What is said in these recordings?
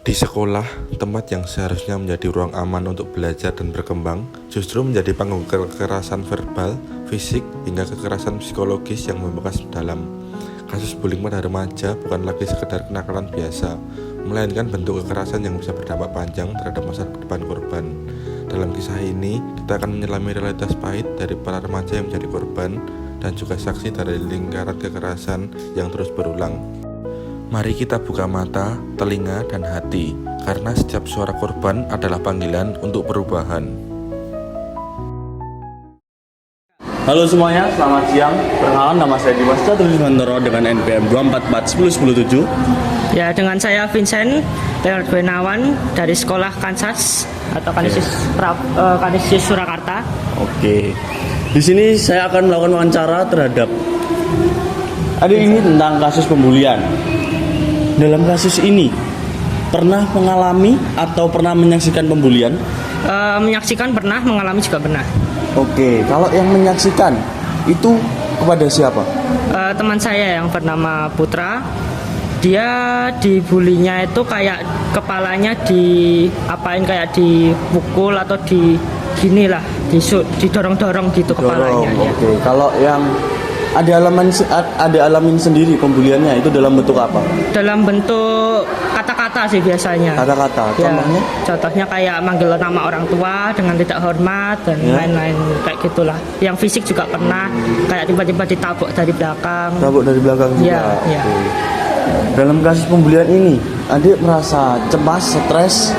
Di sekolah, tempat yang seharusnya menjadi ruang aman untuk belajar dan berkembang, justru menjadi panggung kekerasan verbal, fisik, hingga kekerasan psikologis yang membekas dalam. Kasus bullying pada remaja bukan lagi sekedar kenakalan biasa, melainkan bentuk kekerasan yang bisa berdampak panjang terhadap masa depan korban. Dalam kisah ini, kita akan menyelami realitas pahit dari para remaja yang menjadi korban, dan juga saksi dari lingkaran kekerasan yang terus berulang. Mari kita buka mata, telinga, dan hati, karena setiap suara korban adalah panggilan untuk perubahan. Halo semuanya, selamat siang. Perkenalan, nama saya Dimas Caturusmantoro dengan NPM 2441017. Ya, dengan saya Vincent Leonard Benawan dari Sekolah Kansas atau Kanisius Surakarta. Oke. Di sini saya akan melakukan wawancara terhadap adik ini tentang kasus pembulian. Dalam kasus ini, pernah mengalami atau pernah menyaksikan pembulian? Menyaksikan pernah, mengalami juga pernah. Oke, kalau yang menyaksikan itu kepada siapa? Teman saya yang bernama Putra, dia dibulinya itu kayak kepalanya diapain, kayak dipukul atau didorong-dorong gitu kepalanya. Ya. Oke, kalau yang ada alamin sendiri pembuliannya itu dalam bentuk apa? Dalam bentuk kata-kata sih biasanya. Kata-kata, Ya, contohnya? contohnya kayak manggil nama orang tua dengan tidak hormat dan lain-lain kayak gitulah. Yang fisik juga pernah, kayak tiba-tiba ditabuk dari belakang. Tabuk dari belakang juga. Ya, ya. Oke. Dalam kasus pembulian ini, adik merasa cemas, stres,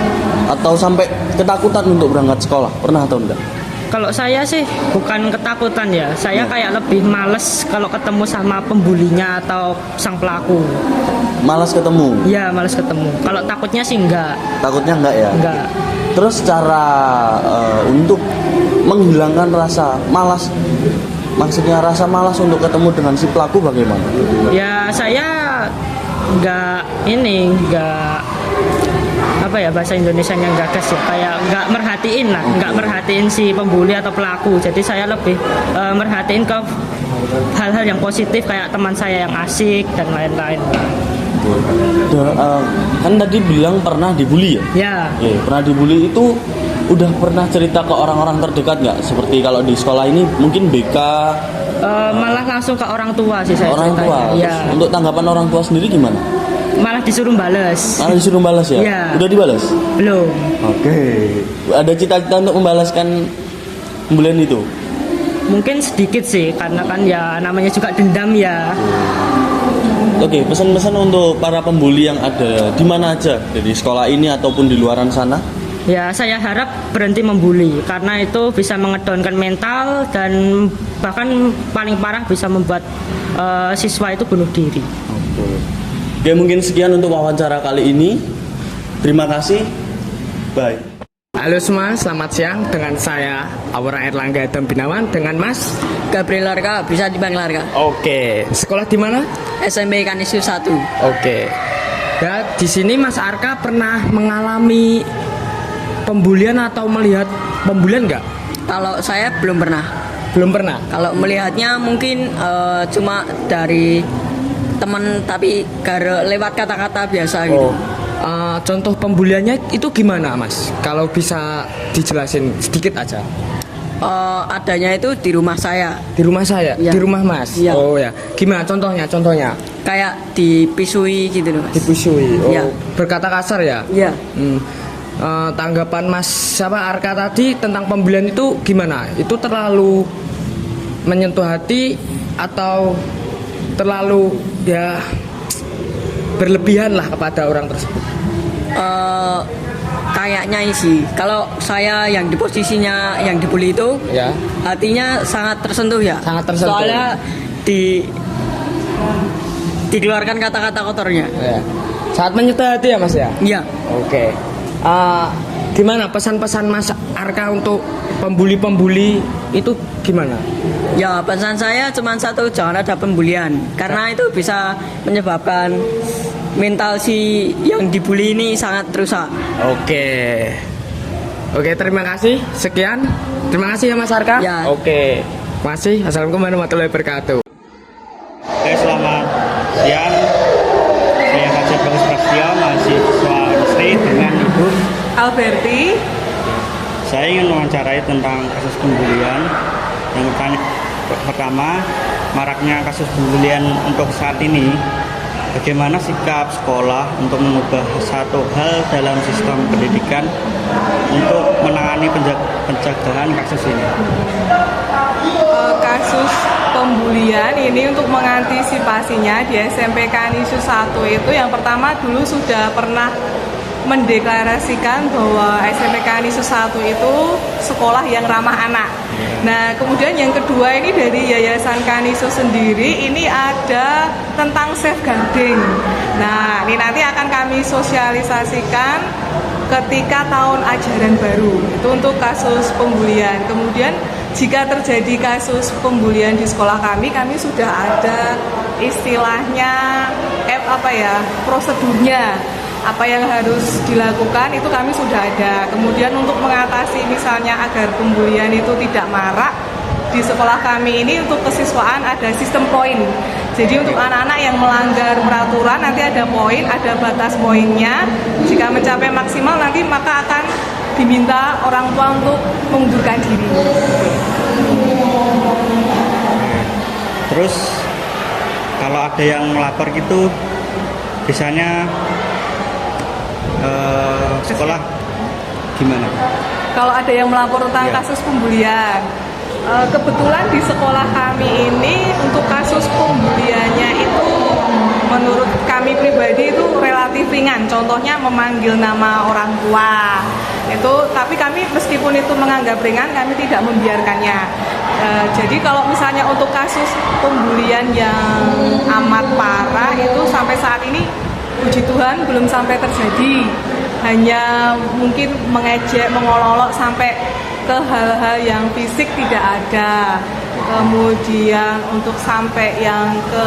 atau sampai ketakutan untuk berangkat sekolah? Pernah atau enggak? Kalau saya sih bukan ketakutan ya, saya kayak lebih males kalau ketemu sama pembulinya atau sang pelaku. Malas ketemu? Ya, males ketemu. Kalau takutnya sih enggak. Takutnya enggak ya? Enggak. Terus cara untuk menghilangkan rasa malas, maksudnya rasa malas untuk ketemu dengan si pelaku bagaimana? Ya, saya enggak apa ya bahasa Indonesianya enggak gas ya, kayak enggak merhatiin si pembuli atau pelaku. Jadi saya lebih merhatiin ke hal-hal yang positif kayak teman saya yang asik dan lain-lain. Kan tadi bilang pernah dibully ya? Ya. Pernah dibully itu udah pernah cerita ke orang-orang terdekat nggak? Seperti kalau di sekolah ini mungkin BK. Malah langsung ke orang tua sih saya Orang tua. ceritanya. Ya. Untuk tanggapan orang tua sendiri gimana? Malah disuruh bales. Malah disuruh balas ya? Iya. Udah dibalas? Belum. Oke. Ada cita-cita untuk membalaskan pembulian itu? Mungkin sedikit sih, karena kan ya namanya juga dendam ya. Oke, pesan-pesan untuk para pembuli yang ada di mana aja, di sekolah ini ataupun di luaran sana? Ya, saya harap berhenti membuli karena itu bisa mengedonkan mental dan bahkan paling parah bisa membuat siswa itu bunuh diri. Oke, mungkin sekian untuk wawancara kali ini. Terima kasih. Bye. Halo semua, selamat siang. Dengan saya Aura Erlangga Adam Binawan dengan Mas Gabriel Larka, bisa dipanggil Larka. Oke. Sekolah di mana? SMP Kanisius 1. Oke. Ya, di sini Mas Arka pernah mengalami pembulian atau melihat pembulian nggak? Kalau saya belum pernah. Belum pernah. Kalau melihatnya mungkin cuma dari teman, tapi lewat kata-kata biasa gitu. Contoh pembuliannya itu gimana, Mas? Kalau bisa dijelasin sedikit aja. Adanya itu di rumah saya. Di rumah saya, Ya. di rumah Mas. Ya. Oh ya. Gimana contohnya? Contohnya? Kayak dipisui gitu loh, Mas. Dipisui. Oh, Ya. berkata kasar ya? Iya. Tanggapan Mas Arka tadi tentang pembulian itu gimana? Itu terlalu menyentuh hati atau terlalu ya berlebihan lah kepada orang tersebut? Kayaknya sih, kalau saya yang di posisinya yang dibully itu, Ya. hatinya sangat tersentuh ya. Sangat tersentuh. Soalnya dikeluarkan kata-kata kotornya. Ya. Sangat menyentuh hati ya Mas ya? Iya. Oke. Gimana pesan-pesan Mas Arka untuk pembuli-pembuli itu gimana? Ya, pesan saya cuma satu, jangan ada pembulian. Karena itu bisa menyebabkan mental si yang dibully ini sangat rusak. Oke. Oke, terima kasih. Sekian. Terima kasih ya Mas Arka. Ya. Oke. Masih. Assalamualaikum warahmatullahi wabarakatuh. Oke, selamat siang. Saya Haji Bagus Prasetyo, mahasiswa Unsri Alberti. Saya ingin mewawancarai tentang kasus pembulian. Yang pertama, maraknya kasus pembulian untuk saat ini. Bagaimana sikap sekolah untuk mengubah satu hal dalam sistem pendidikan untuk menangani pencegahan kasus ini? Kasus pembulian ini untuk mengantisipasinya di SMP Kanisius 1 itu yang pertama dulu sudah pernah mendeklarasikan bahwa SMP Kanisius 1 itu sekolah yang ramah anak. Nah, kemudian yang kedua ini dari Yayasan Kanisius sendiri ini ada tentang safeguarding. Nah, ini nanti akan kami sosialisasikan ketika tahun ajaran baru. Itu untuk kasus pembulian. Kemudian jika terjadi kasus pembulian di sekolah kami sudah ada istilahnya prosedurnya. Apa yang harus dilakukan itu kami sudah ada. Kemudian untuk mengatasi misalnya agar pembulian itu tidak marak di sekolah kami ini untuk kesiswaan ada sistem poin. Jadi untuk anak-anak yang melanggar peraturan nanti ada poin, ada batas poinnya. Jika mencapai maksimal nanti maka akan diminta orang tua untuk mengundurkan diri. Terus kalau ada yang melapor gitu, biasanya sekolah gimana? Kalau ada yang melapor tentang kasus pembulian, kebetulan di sekolah kami ini untuk kasus pembuliannya itu menurut kami pribadi itu relatif ringan. Contohnya memanggil nama orang tua itu, tapi kami meskipun itu menganggap ringan, kami tidak membiarkannya. Jadi kalau misalnya untuk kasus pembulian yang amat parah itu sampai saat ini puji Tuhan belum sampai terjadi. Hanya mungkin mengejek, mengolok-olok sampai ke hal-hal yang fisik tidak ada. Kemudian untuk sampai yang ke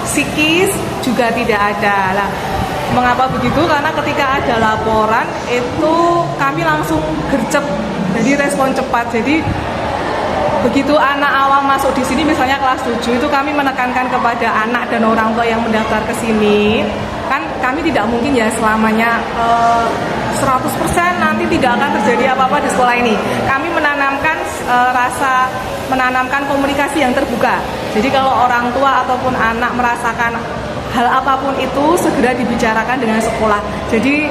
psikis juga tidak ada. Lah, mengapa begitu? Karena ketika ada laporan itu kami langsung gercep. Jadi respon cepat. Jadi begitu anak awal masuk di sini misalnya kelas 7 itu kami menekankan kepada anak dan orang tua yang mendaftar ke sini, kan kami tidak mungkin ya selamanya 100% nanti tidak akan terjadi apa-apa di sekolah ini. Kami menanamkan menanamkan komunikasi yang terbuka. Jadi kalau orang tua ataupun anak merasakan hal apapun itu segera dibicarakan dengan sekolah. Jadi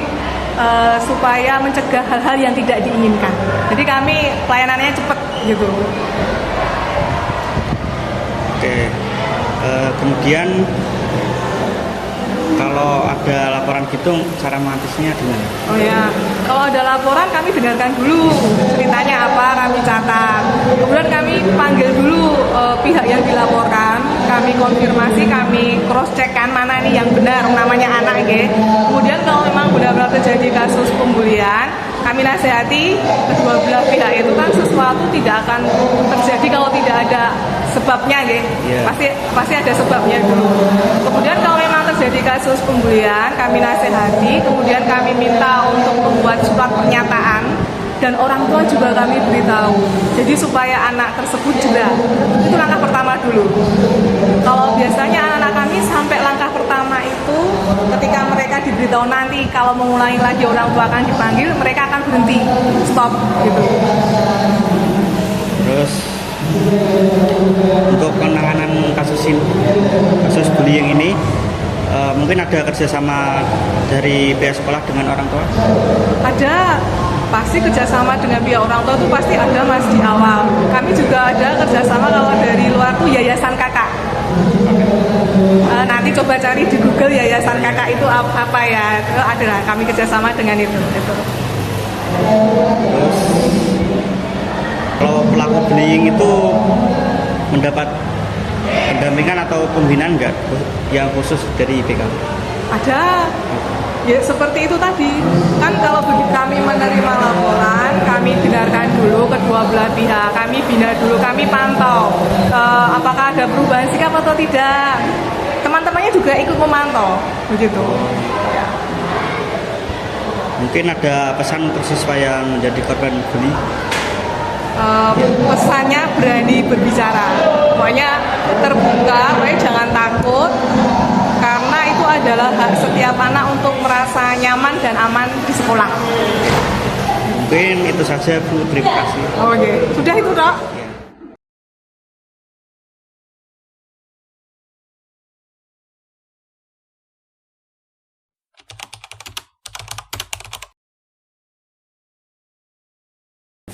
supaya mencegah hal-hal yang tidak diinginkan. Jadi kami pelayanannya cepat gitu. Oke. Kemudian kalau ada laporan gitu, cara mengatasinya gimana? Oh ya, kalau ada laporan kami dengarkan dulu ceritanya apa, kami catat. Kemudian kami panggil dulu pihak yang dilaporkan, kami konfirmasi, kami cross check kan mana ini yang benar namanya anak ya. Kemudian kalau memang benar-benar terjadi kasus pembulian, kami nasihati kedua belah pihak itu kan sesuatu tidak akan terjadi kalau tidak ada sebabnya ya. Pasti ada sebabnya dulu. Kemudian kalau memang terjadi kasus pembulian, kami nasihati, kemudian kami minta untuk membuat surat pernyataan dan orang tua juga kami beritahu. Jadi supaya anak tersebut juga, itu langkah pertama dulu. Kalau biasanya anak-anak kami sampai langkah pertama itu ketika mereka diberitahu nanti kalau mengulangi lagi orang tua akan dipanggil, mereka akan berhenti, stop gitu. Terus untuk penanganan kasus bullying ini mungkin ada kerjasama dari pihak sekolah dengan orang tua? Ada, pasti kerjasama dengan pihak orang tua itu pasti ada mas di awal. Kami juga ada kerjasama kalau dari luar tuh yayasan kakak. Nanti coba cari di Google yayasan kakak itu apa ya, itu ada kami kerjasama dengan itu. Terus kalau pelaku bullying itu mendapat pendampingan atau pembinaan enggak yang khusus dari IPK? Ada, ya seperti itu tadi. Kan kalau begitu kami menerima laporan, kami dengarkan dulu kedua belah pihak, kami bina dulu, kami pantau apakah ada perubahan sikap atau tidak. Teman-temannya juga ikut memantau, begitu. Mungkin ada pesan untuk siswa yang menjadi korban bully? Pesannya berani berbicara, pokoknya terbuka, pokoknya jangan takut, karena itu adalah hak setiap anak untuk merasa nyaman dan aman di sekolah. Mungkin itu saja Bu, terima kasih. Oke, sudah itu Dok.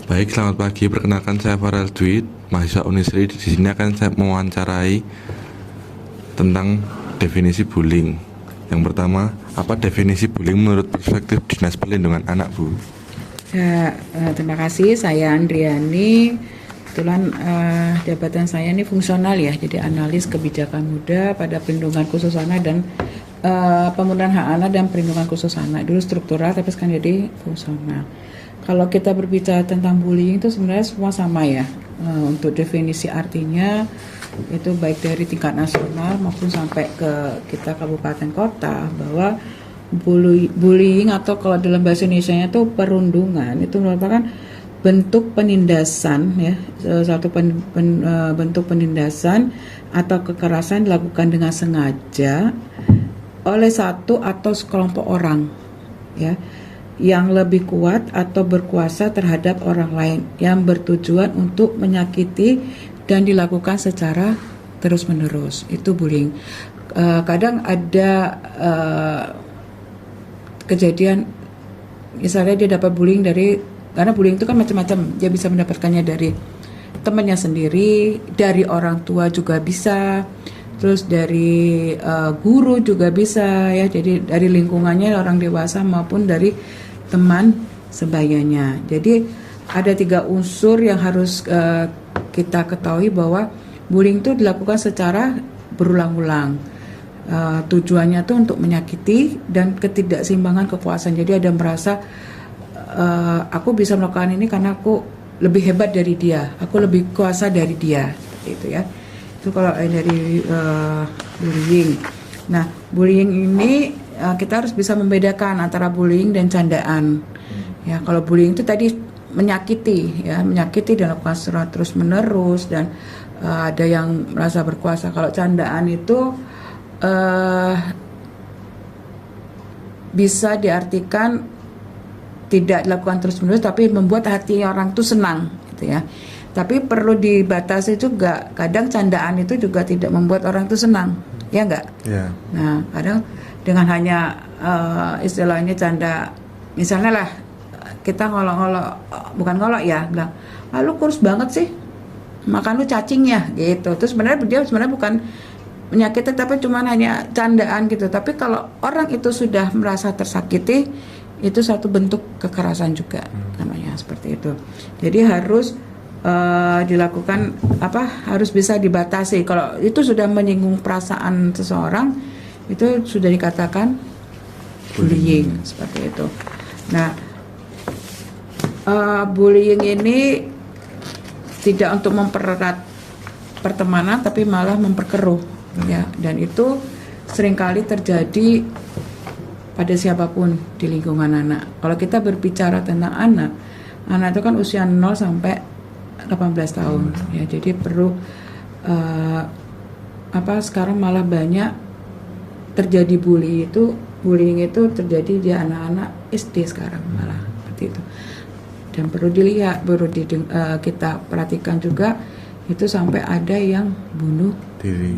Baik, selamat pagi. Perkenalkan saya Farel Dwi, mahasiswa Unisri. Di sini akan saya mewawancarai tentang definisi bullying. Yang pertama, apa definisi bullying menurut perspektif Dinas Perlindungan Anak, Bu? Ya, terima kasih. Saya Andriani. Kebetulan jabatan saya ini fungsional ya, jadi analis kebijakan muda pada perlindungan khusus anak dan pemenuhan hak anak dan perlindungan khusus anak. Dulu struktural, tapi sekarang jadi fungsional. Kalau kita berbicara tentang bullying itu sebenarnya semua sama ya. Untuk definisi artinya itu baik dari tingkat nasional maupun sampai ke kita kabupaten kota, bahwa bullying atau kalau dalam bahasa Indonesianya itu perundungan, itu merupakan bentuk penindasan ya, satu bentuk penindasan atau kekerasan dilakukan dengan sengaja oleh satu atau sekelompok orang ya, yang lebih kuat atau berkuasa terhadap orang lain, yang bertujuan untuk menyakiti dan dilakukan secara terus-menerus. Itu bullying. Kadang ada kejadian, misalnya dia dapat bullying karena bullying itu kan macam-macam. Dia bisa mendapatkannya dari temannya sendiri, dari orang tua juga bisa, terus dari guru juga bisa ya. Jadi dari lingkungannya orang dewasa maupun dari teman sebayanya. Jadi ada 3 unsur yang harus kita ketahui, bahwa bullying itu dilakukan secara berulang-ulang. Tujuannya tuh untuk menyakiti dan ketidakseimbangan kekuasaan. Jadi ada merasa aku bisa melakukan ini karena aku lebih hebat dari dia, aku lebih kuasa dari dia, itu ya. Itu kalau dari bullying. Nah, bullying ini kita harus bisa membedakan antara bullying dan candaan. Ya, kalau bullying itu tadi menyakiti dan lakukan secara terus-menerus dan ada yang merasa berkuasa. Kalau candaan itu bisa diartikan tidak dilakukan terus-menerus tapi membuat hati orang itu senang gitu ya. Tapi perlu dibatasi juga, kadang candaan itu juga tidak membuat orang itu senang, ya enggak? Ya. Nah, kadang dengan hanya istilahnya canda, misalnya lah kita ngolok-ngolok, bukan ngolok ya, bilang, lu kurus banget sih, makan lu cacing ya, gitu. Terus dia sebenarnya bukan menyakiti, tapi cuma hanya candaan gitu. Tapi kalau orang itu sudah merasa tersakiti, itu satu bentuk kekerasan juga, namanya seperti itu. Jadi harus dilakukan harus bisa dibatasi. Kalau itu sudah menyinggung perasaan seseorang, itu sudah dikatakan bullying seperti itu. Nah, bullying ini tidak untuk mempererat pertemanan, tapi malah memperkeruh ya. Dan itu seringkali terjadi pada siapapun di lingkungan anak. Kalau kita berbicara tentang anak itu kan usia 0 sampai 18 tahun ya. Jadi perlu sekarang malah banyak terjadi bullying itu terjadi di anak-anak SD sekarang malah seperti itu. Dan perlu dilihat, kita perhatikan juga, itu sampai ada yang bunuh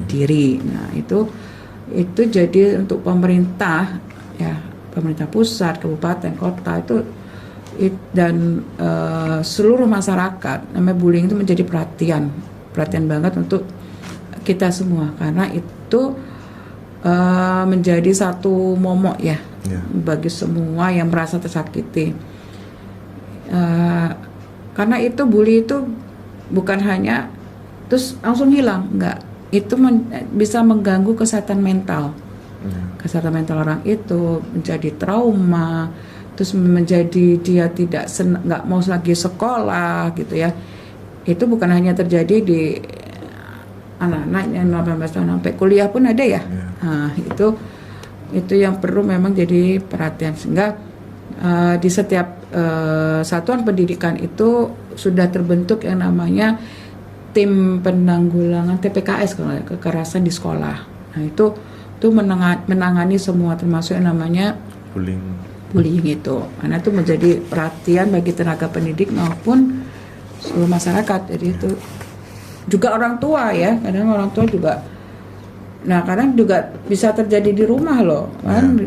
diri. Nah, itu jadi untuk pemerintah ya, pemerintah pusat, kabupaten, kota dan seluruh masyarakat, namanya bullying itu menjadi perhatian banget untuk kita semua, karena itu menjadi satu momok ya bagi semua yang merasa tersakiti. Karena itu bully itu bukan hanya terus langsung hilang, enggak. Itu bisa mengganggu kesehatan mental. Kesehatan mental orang itu menjadi trauma, terus menjadi dia nggak mau lagi sekolah gitu ya. Itu bukan hanya terjadi di anak-anak yang 18 tahun sampai kuliah pun ada ya. Nah, itu yang perlu memang jadi perhatian, sehingga di setiap satuan pendidikan itu sudah terbentuk yang namanya tim penanggulangan TPKS, kekerasan di sekolah. Nah, itu menangani semua, termasuk yang namanya bullying itu, karena itu menjadi perhatian bagi tenaga pendidik maupun seluruh masyarakat. Jadi itu juga orang tua ya, kadang orang tua juga, nah kadang juga bisa terjadi di rumah loh kan,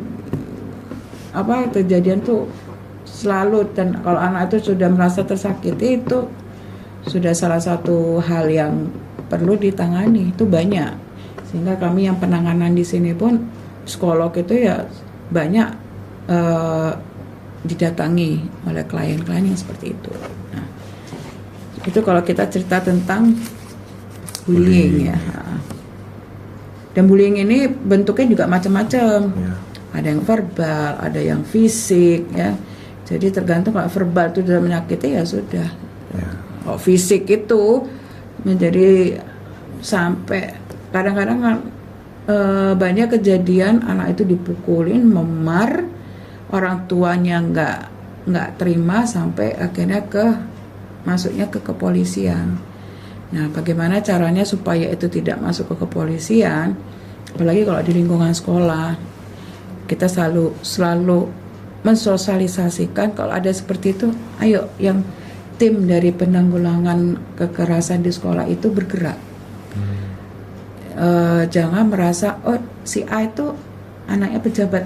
apa kejadian tuh selalu. Dan kalau anak itu sudah merasa tersakiti, itu sudah salah satu hal yang perlu ditangani, itu banyak. Sehingga kami yang penanganan di sini pun psikolog itu ya banyak didatangi oleh klien-klien yang seperti itu. Nah, itu kalau kita cerita tentang bullying ya. Dan bullying ini bentuknya juga macam-macam. Ada yang verbal, ada yang fisik ya. Jadi tergantung, kalau verbal itu sudah menyakiti ya sudah. Kalau fisik itu menjadi sampai kadang-kadang banyak kejadian anak itu dipukulin, memar, orang tuanya nggak terima sampai akhirnya masuknya ke kepolisian. Nah, bagaimana caranya supaya itu tidak masuk ke kepolisian? Apalagi kalau di lingkungan sekolah, kita selalu mensosialisasikan kalau ada seperti itu, ayo yang tim dari penanggulangan kekerasan di sekolah itu bergerak. Jangan merasa oh si A itu anaknya pejabat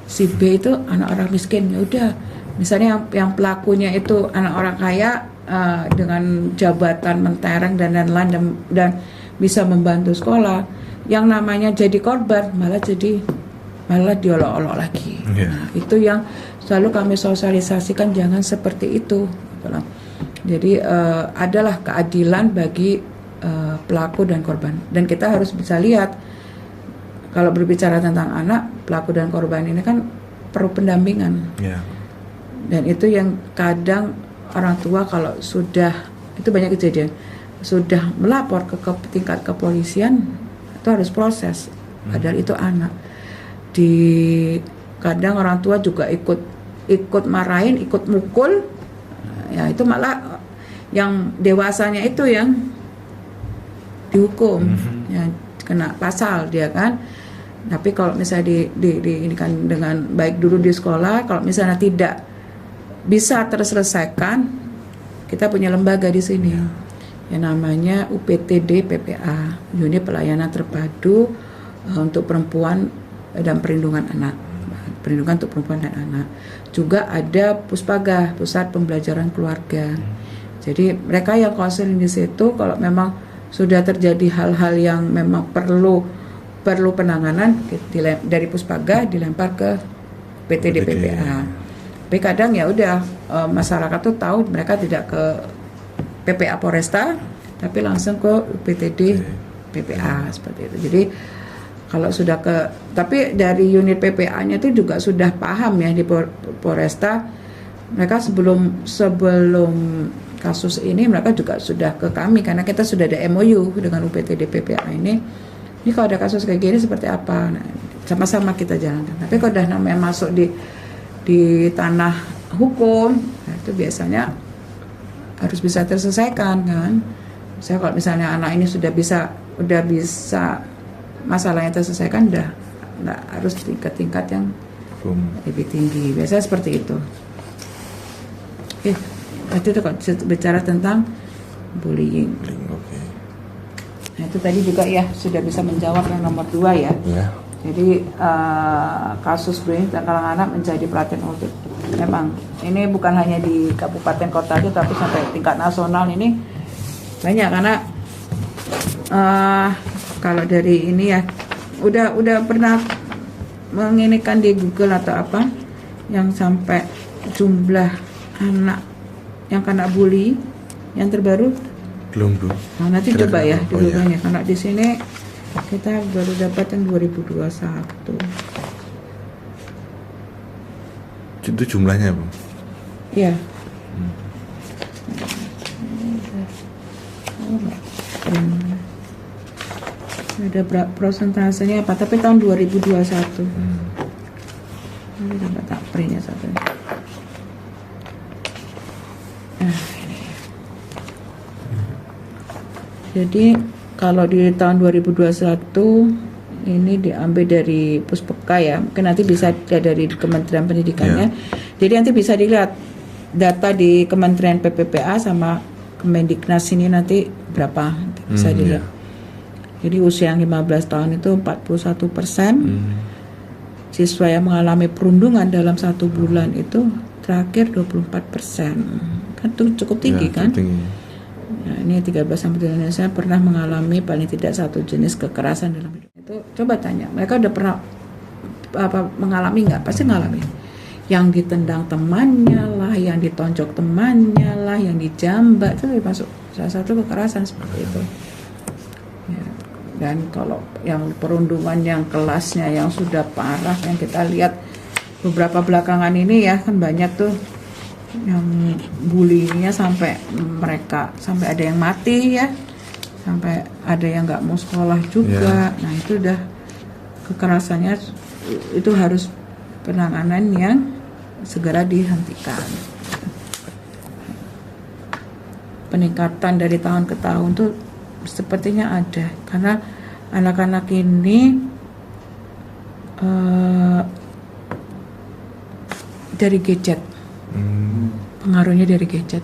si B itu anak orang miskin. Ya udah, misalnya yang pelakunya itu anak orang kaya dengan jabatan mentereng dan lain-lain dan bisa membantu sekolah, yang namanya jadi korban malah diolok-olok lagi. Nah, itu yang selalu kami sosialisasikan, jangan seperti itu. Jadi adalah keadilan bagi pelaku dan korban, dan kita harus bisa lihat kalau berbicara tentang anak, pelaku dan korban ini kan perlu pendampingan. Dan itu yang kadang orang tua kalau sudah, itu banyak kejadian, sudah melapor ke tingkat kepolisian itu harus proses, padahal itu anak. Kadang orang tua juga ikut marahin, ikut mukul, ya itu malah yang dewasanya itu yang dihukum, ya kena pasal dia kan. Tapi kalau misalnya ini kan dengan baik dulu di sekolah, kalau misalnya tidak bisa terselesaikan, kita punya lembaga di sini yang namanya UPTD PPA, Unit Pelayanan Terpadu untuk Perempuan dan Perlindungan Anak, perlindungan untuk perempuan dan anak. Juga ada Puspaga, Pusat Pembelajaran Keluarga. Jadi mereka yang konseling di situ, kalau memang sudah terjadi hal-hal yang memang perlu penanganan dari Puspaga dilempar ke PTD PPA. Tapi kadang ya udah masyarakat tuh tahu, mereka tidak ke PPA Poresta tapi langsung ke PTD PPA seperti itu. Jadi kalau sudah tapi dari unit PPA-nya itu juga sudah paham ya di Poresta, mereka sebelum kasus ini mereka juga sudah ke kami, karena kita sudah ada MOU dengan UPTD PPA ini kalau ada kasus kayak gini seperti apa, nah, sama-sama kita jalankan. Tapi kalau udah namanya masuk di tanah hukum, nah itu biasanya harus bisa terselesaikan kan. Saya kalau misalnya anak ini sudah bisa masalahnya terselesaikan, nggak harus tingkat yang lebih tinggi. Biasanya seperti itu. Itu kalau bicara tentang bullying. Nah, itu tadi juga ya sudah bisa menjawab yang nomor 2 ya. Jadi kasus bullying kalangan anak menjadi perhatian untuk, memang ini bukan hanya di kabupaten kota aja, tapi sampai tingkat nasional ini banyak. Karena kalau dari ini ya udah pernah menginikan di Google atau apa yang sampai jumlah anak yang kena bully yang terbaru belum. Nah, nanti coba ya dulu banyak. Karena di sini kita baru dapat yang 2021. Itu jumlahnya, Bu? Iya. Ada prosentasenya apa? Tapi tahun 2021. Ini coba tak printnya satu. Jadi kalau di tahun 2021 ini diambil dari Puspeka ya, mungkin nanti bisa dilihat dari Kementerian Pendidikannya. Jadi nanti bisa dilihat data di Kementerian PPPA sama Kemendiknas ini nanti berapa, bisa dilihat. Jadi usia yang 15 tahun itu 41%. Siswa yang mengalami perundungan dalam 1 bulan itu terakhir 24%. Kan itu cukup tinggi kan? Tinggi. Nah, ini 13 sampai di Indonesia pernah mengalami paling tidak 1 jenis kekerasan dalam hidup. Itu coba tanya, mereka udah pernah mengalami nggak? Pasti mengalami. Yang ditendang temannya lah, yang ditonjok temannya lah, yang dijambak, itu termasuk salah satu kekerasan seperti itu. Ya. Dan kalau yang perundungan yang kelasnya yang sudah parah, yang kita lihat beberapa belakangan ini ya, kan banyak tuh yang bullyingnya sampai ada yang mati ya, sampai ada yang nggak mau sekolah juga. Nah itu udah kekerasannya, itu harus penanganan yang segera dihentikan. Peningkatan dari tahun ke tahun tuh sepertinya ada, karena anak-anak ini dari gadget. Pengaruhnya dari gadget,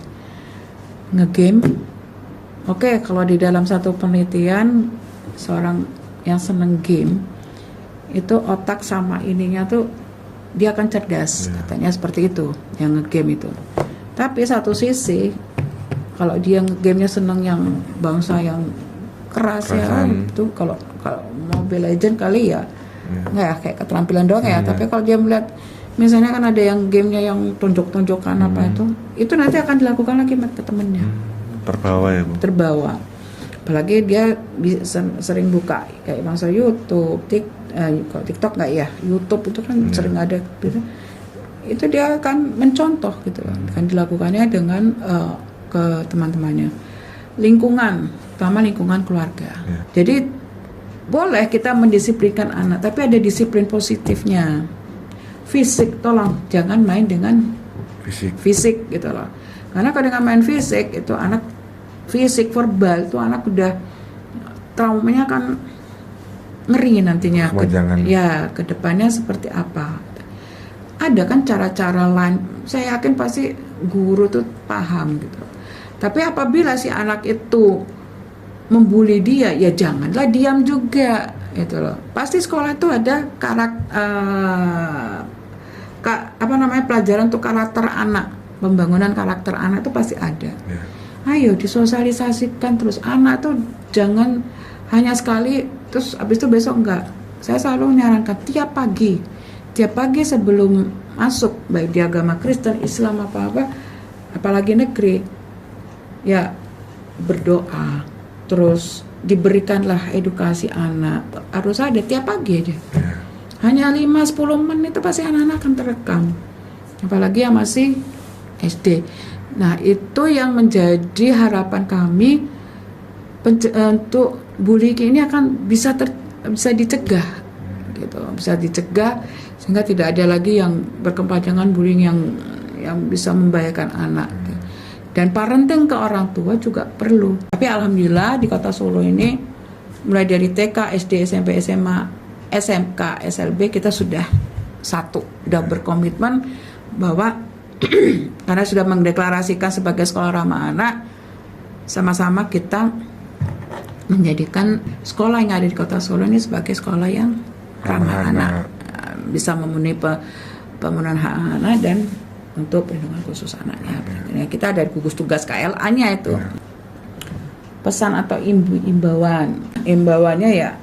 ngegame. Oke, kalau di dalam satu penelitian seorang yang seneng game itu otak sama ininya tuh dia akan cerdas, katanya seperti itu yang ngegame itu. Tapi satu sisi kalau dia ngegamenya seneng yang bangsa yang keras ya, itu kalau Mobile Legend kali ya nggak ya, kayak keterampilan doang ya. Tapi kalau dia melihat misalnya kan ada yang gamenya yang tonjok-tonjokan apa itu nanti akan dilakukan lagi ke temennya. Terbawa ya Bu? Terbawa. Apalagi dia sering buka kayak bangsa YouTube, kalau TikTok nggak ya, YouTube itu kan sering ada gitu. Itu dia akan mencontoh gitu, akan dilakukannya dengan ke teman-temannya. Lingkungan, terutama lingkungan keluarga. Jadi boleh kita mendisiplinkan anak, tapi ada disiplin positifnya. Fisik, tolong jangan main dengan fisik gitu loh. Karena kalau dengan main fisik itu anak fisik verbal itu anak udah traumanya kan ngeri nantinya. Ke depannya seperti apa? Ada kan cara-cara lain. Saya yakin pasti guru tuh paham gitu. Tapi apabila si anak itu membuli dia, ya janganlah diam juga gitu loh. Pasti sekolah itu ada pelajaran untuk karakter anak, pembangunan karakter anak itu pasti ada. Ayo disosialisasikan terus, anak tuh jangan hanya sekali terus habis itu besok enggak. Saya selalu menyarankan tiap pagi sebelum masuk, baik di agama Kristen, Islam apa apalagi negeri, ya berdoa, terus diberikanlah edukasi anak, harus ada tiap pagi aja. Hanya 5-10 menit itu pasti anak-anak akan terekam. Apalagi yang masih SD. Nah itu yang menjadi harapan kami untuk bullying ini akan bisa dicegah gitu, bisa dicegah sehingga tidak ada lagi yang berkepanjangan bullying yang bisa membahayakan anak. Dan parenting ke orang tua juga perlu. Tapi alhamdulillah di Kota Solo ini mulai dari TK, SD, SMP, SMA, SMK, SLB kita sudah berkomitmen bahwa karena sudah mendeklarasikan sebagai sekolah ramah anak, sama-sama kita menjadikan sekolah yang ada di Kota Solo ini sebagai sekolah yang ramah anak, bisa memenuhi pemenuhan hak anak dan untuk perlindungan khusus anaknya. Kita ada gugus tugas KLA-nya itu. Pesan atau imbauannya ya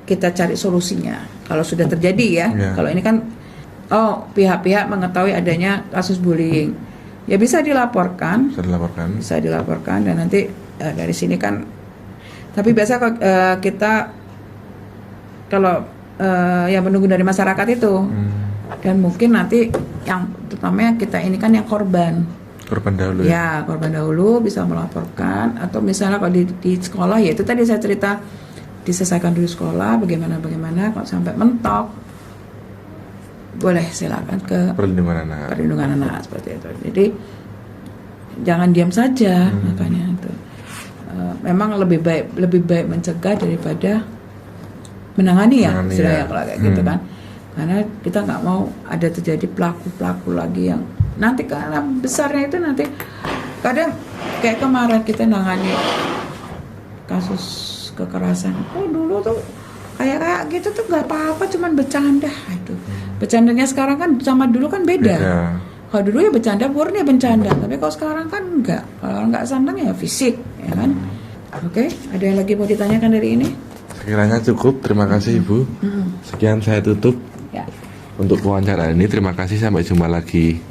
kita cari solusinya kalau sudah terjadi ya. Kalau ini kan pihak-pihak mengetahui adanya kasus bullying, ya bisa dilaporkan dan nanti dari sini kan. Tapi biasa kita kalau yang menunggu dari masyarakat itu dan mungkin nanti yang terutama kita ini kan yang korban dahulu ya, korban dahulu bisa melaporkan, atau misalnya kalau di sekolah ya itu tadi saya cerita, diselesaikan dulu sekolah bagaimana kalau sampai mentok boleh silakan ke perlindungan anak seperti itu. Jadi jangan diam saja. Makanya itu memang lebih baik mencegah daripada menangani ya, Menangani, istilahnya ya. kalau kayak gitu kan. Karena kita nggak mau ada terjadi pelaku-pelaku lagi yang nanti karena besarnya itu nanti kadang kayak kemarin kita nangani kasus kekerasan. Oh dulu tuh kayak gitu tuh nggak apa-apa, cuman bercanda itu. Bercandanya sekarang kan sama dulu kan beda. Kalau dulu ya bercanda murni bercanda, tapi kalau sekarang kan enggak. Kalau nggak santang ya fisik, ya kan. Oke, ada yang lagi mau ditanyakan dari ini? Sekiranya cukup, terima kasih Ibu. Sekian saya tutup Ya. untuk wawancara ini. Terima kasih, sampai jumpa lagi.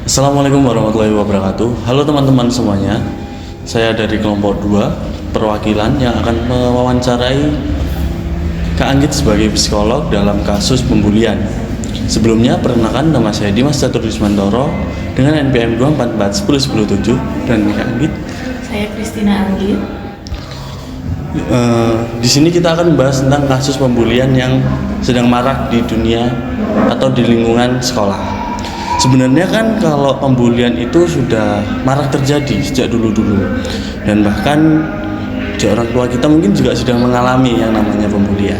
Assalamualaikum warahmatullahi wabarakatuh. Halo teman-teman semuanya. Saya dari kelompok 2 perwakilan yang akan mewawancarai Kak Anggit sebagai psikolog dalam kasus pembulian. Sebelumnya perkenalkan, nama saya Dimas Caturusmantoro dengan NPM 2441017 dan Kak Anggit. Saya Kristina Anggit. Di sini kita akan membahas tentang kasus pembulian yang sedang marak di dunia atau di lingkungan sekolah. Sebenarnya kan kalau pembulian itu sudah marak terjadi sejak dulu-dulu, dan bahkan orang tua kita mungkin juga sudah mengalami yang namanya pembulian.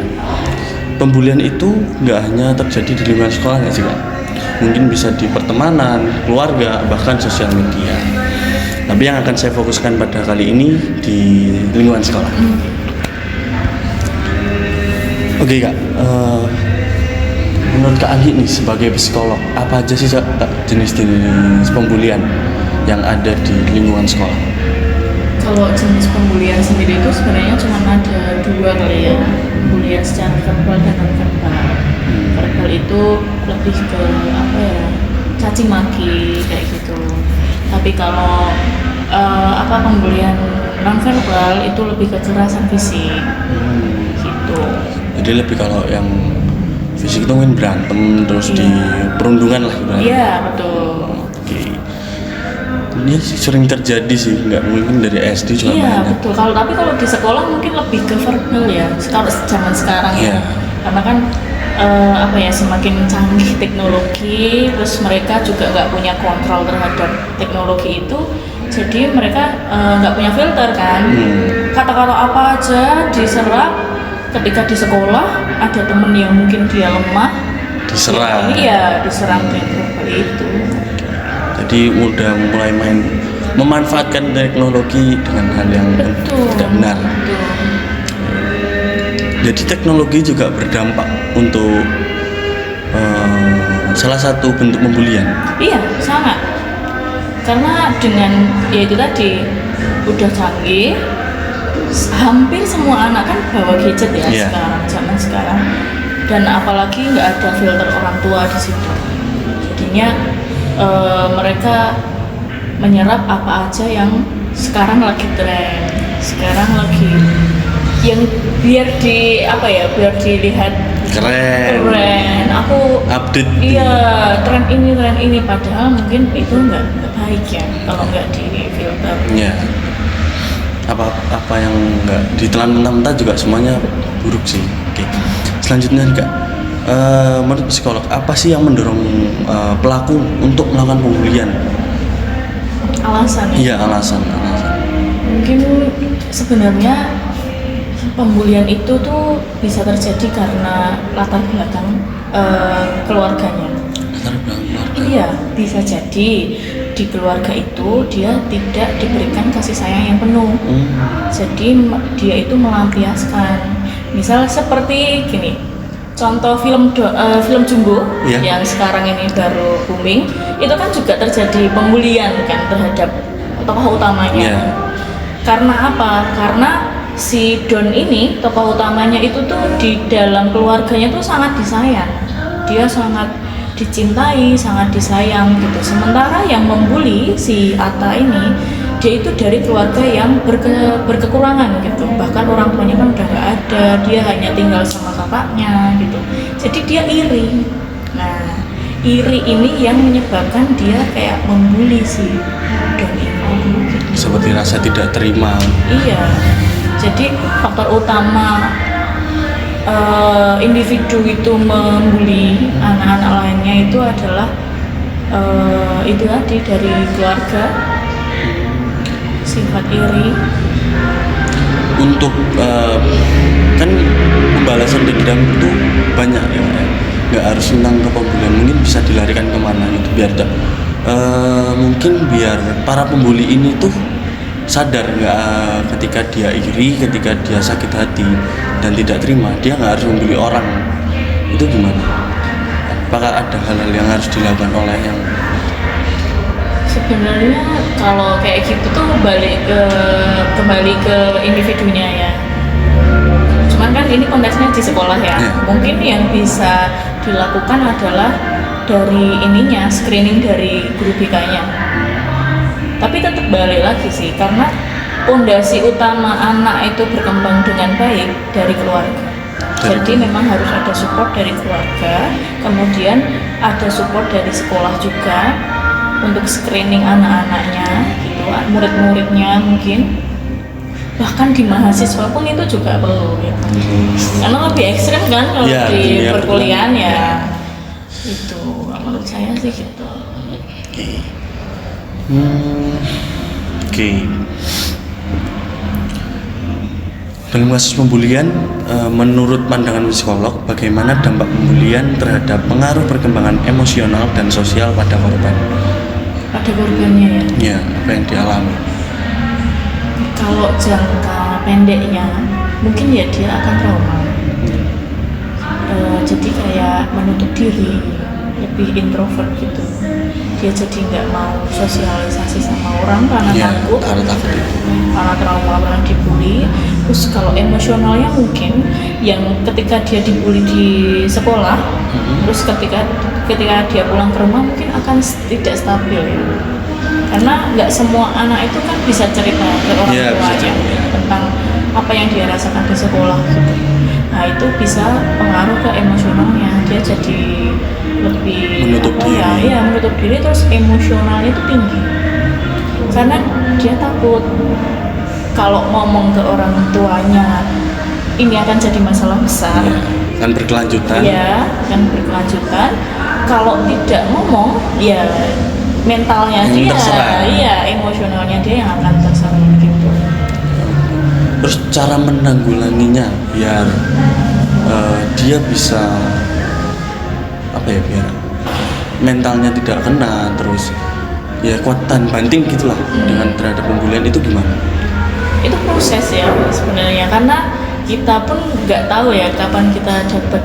Pembulian itu nggak hanya terjadi di lingkungan sekolah nggak sih Kak? Mungkin bisa di pertemanan, keluarga, bahkan sosial media. Tapi yang akan saya fokuskan pada kali ini di lingkungan sekolah. Oke Kak, menurut Kak Anggi nih sebagai psikolog, apa aja sih jenis-jenis pembulian yang ada di lingkungan sekolah? Kalau jenis pembulian sendiri itu sebenarnya cuma ada 2 kali ya. Pembulian secara verbal dan non verbal. Verbal itu lebih ke apa ya, caci maki kayak gitu. Tapi kalau pembulian non verbal itu lebih ke kekerasan fisik gitu. Jadi lebih kalau yang fisik itu mungkin berantem terus di perundungan lah ibaratnya. Iya betul. Oke. Ini sering terjadi sih, nggak mungkin dari SD juga Iya banyak. betul. Tapi kalau di sekolah mungkin lebih ke verbal ya. Kalau zaman sekarang ya, Iya. karena kan semakin canggih teknologi, terus mereka juga nggak punya kontrol terhadap teknologi itu, jadi mereka nggak punya filter kan. Kata-kata apa aja diserap. Ketika di sekolah ada temen yang mungkin dia lemah, Diserang. Iya diserang dengan verbal itu. Jadi udah mulai memanfaatkan teknologi dengan hal yang tidak benar. Betul. Jadi teknologi juga berdampak untuk salah satu bentuk pembulian. Iya, sangat. Karena dengan ya itu tadi udah canggih, hampir semua anak kan bawa gadget ya sekarang, zaman sekarang. Dan apalagi nggak ada filter orang tua di situ. Jadinya mereka menyerap apa aja yang sekarang lagi tren, sekarang lagi yang biar dilihat keren. Aku Update. Iya, tren ini padahal mungkin itu nggak baik ya kalau nggak di filter. Ya. Apa yang nggak ditelan mentah-mentah juga semuanya buruk sih. Oke. Selanjutnya nih Kak, menurut psikolog apa sih yang mendorong pelaku untuk melakukan pembulian? Alasan. Iya, alasan. Mungkin sebenarnya pembulian itu tuh bisa terjadi karena latar belakang keluarganya. Latar belakang keluarga. Iya, bisa jadi di keluarga itu dia tidak diberikan kasih sayang yang penuh. Jadi dia itu melampiaskan. Misal seperti gini, contoh film Jumbo yang sekarang ini baru booming, itu kan juga terjadi pembulian kan terhadap tokoh utamanya. Karena apa? Karena si Don ini, tokoh utamanya itu tuh di dalam keluarganya tuh sangat disayang. Dia sangat dicintai, sangat disayang gitu. Sementara yang membuli si Atta ini, dia itu dari keluarga yang berkekurangan gitu. Bahkan orang tuanya kan udah nggak ada, dia hanya tinggal sama kakaknya gitu. Jadi dia iri. Nah, iri ini yang menyebabkan dia kayak membuli si Don ini. Gitu. Seperti rasa tidak terima. Iya. Jadi faktor utama individu itu membuli anak-anak lainnya itu adalah itu tadi dari keluarga. Si sifat iri. Untuk kan pembalasan dendam itu banyak ya, nggak harus tentang kepembulian, mungkin bisa dilarikan kemana gitu biar mungkin biar para pembuli ini tuh sadar nggak ketika dia iri, ketika dia sakit hati dan tidak terima, dia nggak harus membuli orang. Itu gimana? Apakah ada hal-hal yang harus dilakukan oleh yang Sebenarnya kalau kayak gitu tuh kembali ke individunya ya. Cuman kan ini konteksnya di sekolah ya. Mungkin yang bisa dilakukan adalah dari ininya, screening dari guru BK-nya. Tapi tetap balik lagi sih, karena pondasi utama anak itu berkembang dengan baik dari keluarga. Jadi memang harus ada support dari keluarga, kemudian ada support dari sekolah juga untuk screening anak-anaknya gitu, murid-muridnya mungkin, bahkan di mahasiswa pun itu juga perlu gitu. Karena lebih ekstrim kan kalau di perkuliahan ya itu, menurut saya sih gitu. Oke. Dalam kasus pembulian, menurut pandangan psikolog, bagaimana dampak pembulian terhadap pengaruh perkembangan emosional dan sosial pada korban? Pada korbannya Ya, ya. apa yang dialami? Kalau jangka pendeknya, mungkin ya dia akan trauma. Jadi kayak menutup diri, lebih introvert gitu. Dia jadi nggak mau sosialisasi sama orang karena takut, karena trauma, karena dibully. Terus kalau emosionalnya mungkin yang ketika dia dibully di sekolah, terus ketika dia pulang ke rumah mungkin akan tidak stabil ya. Karena nggak semua anak itu kan bisa cerita ke orang tuanya tentang apa yang dia rasakan di sekolah gitu. Nah itu bisa pengaruh ke emosionalnya, dia jadi lebih menutup diri. Ya menutup diri, terus emosionalnya itu tinggi karena dia takut kalau ngomong ke orang tuanya ini akan jadi masalah besar, kan berkelanjutan. Ya kan berkelanjutan. Kalau tidak ngomong ya mentalnya yang dia terserang. Iya, emosionalnya dia yang akan terserang gitu. Terus cara menanggulanginya biar dia bisa biar mentalnya tidak kena, terus ya kuat tahan banting gitulah dengan terhadap pembulian, itu gimana? Itu proses ya sebenarnya, karena kita pun nggak tahu ya kapan kita dapat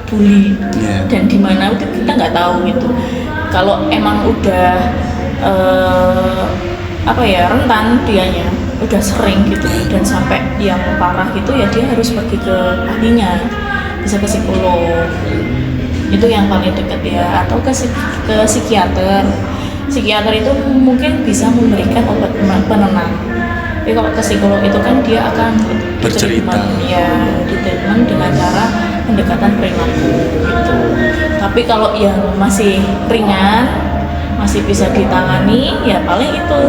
bully dan di mana itu kita nggak tahu gitu. Kalau emang udah rentan dianya, udah sering gitu dan sampai yang parah gitu ya dia harus pergi ke ahlinya, bisa ke psikolog. Itu yang paling dekat ya, atau ke psikiater. Psikiater itu mungkin bisa memberikan obat penenang. Tapi kalau ke psikolog itu kan dia akan bercerita, ditreatment dengan cara pendekatan perilaku gitu. Tapi kalau yang masih ringan, masih bisa ditangani, ya paling itu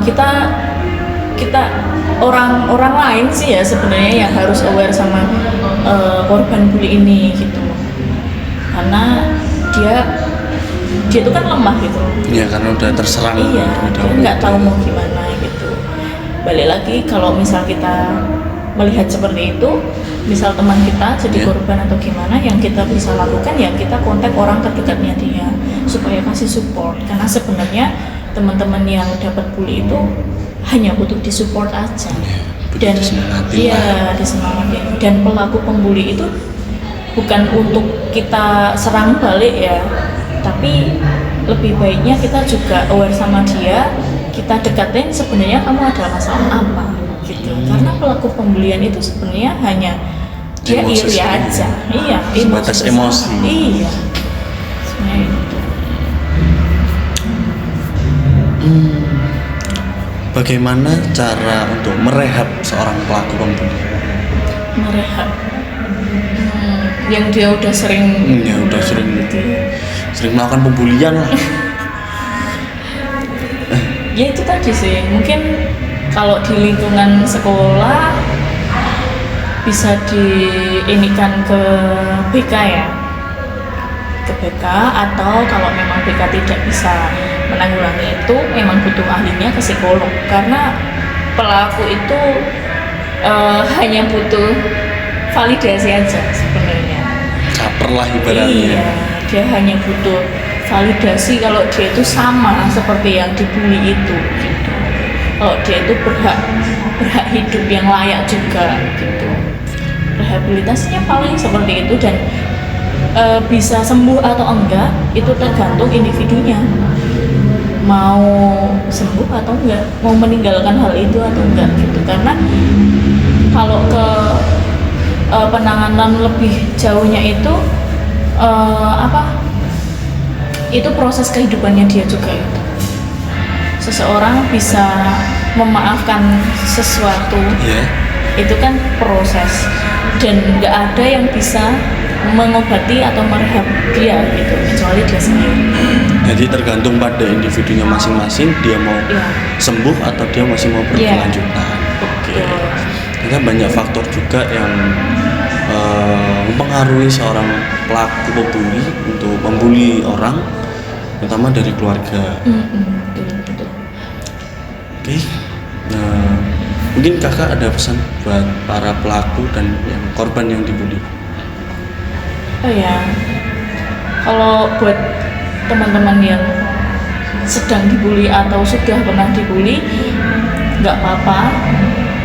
kita orang lain sih ya sebenarnya yang harus aware sama korban bully ini gitu, karena dia itu kan lemah gitu. Iya, karena udah terserang. Iya, dia nggak tahu mau gimana gitu. Balik lagi kalau misal kita melihat seperti itu, misal teman kita jadi korban atau gimana, yang kita bisa lakukan ya kita kontak orang terdekatnya dia supaya kasih support, karena sebenarnya teman-teman yang dapat bully itu hanya butuh disupport aja. Dan disemangatin. Dan pelaku pembuli itu bukan untuk kita serang balik ya, tapi lebih baiknya kita juga aware sama dia, kita dekatin sebenarnya kamu ada masalah apa gitu. Karena pelaku pembulian itu sebenarnya hanya dia iri aja. Iya, sebatas emosi. Iya. Sebenarnya itu. Bagaimana cara untuk merehab seorang pelaku pembuli? Merehab yang dia udah sering sering melakukan pembulian lah. Ya itu tadi sih, mungkin kalau di lingkungan sekolah bisa diinikan ke BK ya, ke BK, atau kalau memang BK tidak bisa menanggulangi itu memang butuh ahlinya ke psikolog, karena pelaku itu hanya butuh validasi aja sebenarnya. Caper lah ibaratnya. Iya, dia hanya butuh validasi kalau dia itu sama seperti yang dibully itu gitu. Kalau dia itu berhak hidup yang layak juga gitu. Rehabilitasinya paling seperti itu, dan bisa sembuh atau enggak itu tergantung individunya, mau sembuh atau enggak, mau meninggalkan hal itu atau enggak gitu. Karena kalau ke penanganan lebih jauhnya itu itu proses kehidupannya dia juga gitu. Seseorang bisa memaafkan sesuatu, itu kan proses, dan nggak ada yang bisa mengobati atau merehab dia gitu kecuali dia sendiri. Jadi tergantung pada individunya masing-masing, dia mau sembuh atau dia masih mau berkelanjutan. Oke. Karena banyak faktor juga yang mempengaruhi seorang pelaku pembuli untuk membuli orang, terutama dari keluarga. Betul. Oke. Nah, mungkin kakak ada pesan buat para pelaku dan yang korban yang dibully. Oh ya, kalau buat teman-teman yang sedang dibully atau sudah pernah dibully, nggak apa-apa,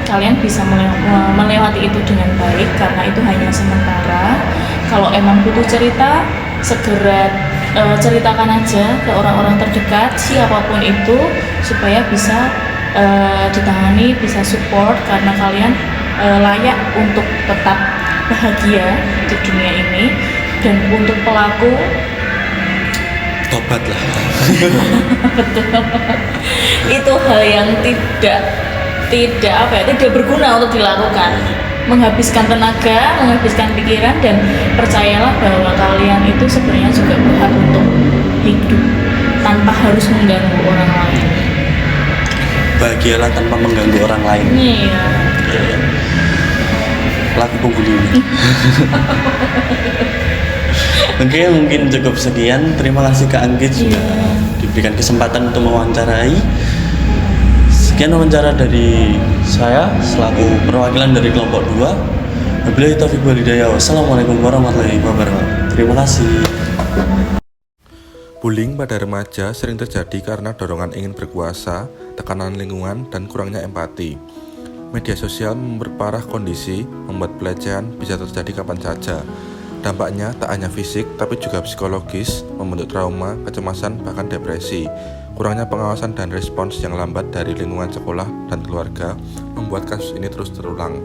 kalian bisa melewati itu dengan baik karena itu hanya sementara. Kalau emang butuh cerita, segera ceritakan aja ke orang-orang terdekat, siapapun itu, supaya bisa ditangani, bisa support, karena kalian layak untuk tetap bahagia di dunia ini. Dan untuk pelaku, Tobat lah. betul, itu hal yang tidak berguna untuk dilakukan, menghabiskan tenaga, menghabiskan pikiran, dan percayalah bahwa kalian itu sebenarnya juga berhak untuk hidup tanpa harus mengganggu orang lain. Bahagialah tanpa mengganggu orang lain. Iya. Pelaku pembuli. Oke, mungkin cukup sekian. Terima kasih Kak Anggit sudah diberikan kesempatan untuk mewawancarai. Sekian wawancara dari saya selaku perwakilan dari kelompok 2. Wabillahi taufiq wal hidayah. Wassalamualaikum warahmatullahi wabarakatuh. Terima kasih. Bullying pada remaja sering terjadi karena dorongan ingin berkuasa, tekanan lingkungan, dan kurangnya empati. Media sosial memperparah kondisi, membuat pelecehan bisa terjadi kapan saja. Dampaknya tak hanya fisik, tapi juga psikologis, membentuk trauma, kecemasan, bahkan depresi. Kurangnya pengawasan dan respons yang lambat dari lingkungan sekolah dan keluarga membuat kasus ini terus terulang.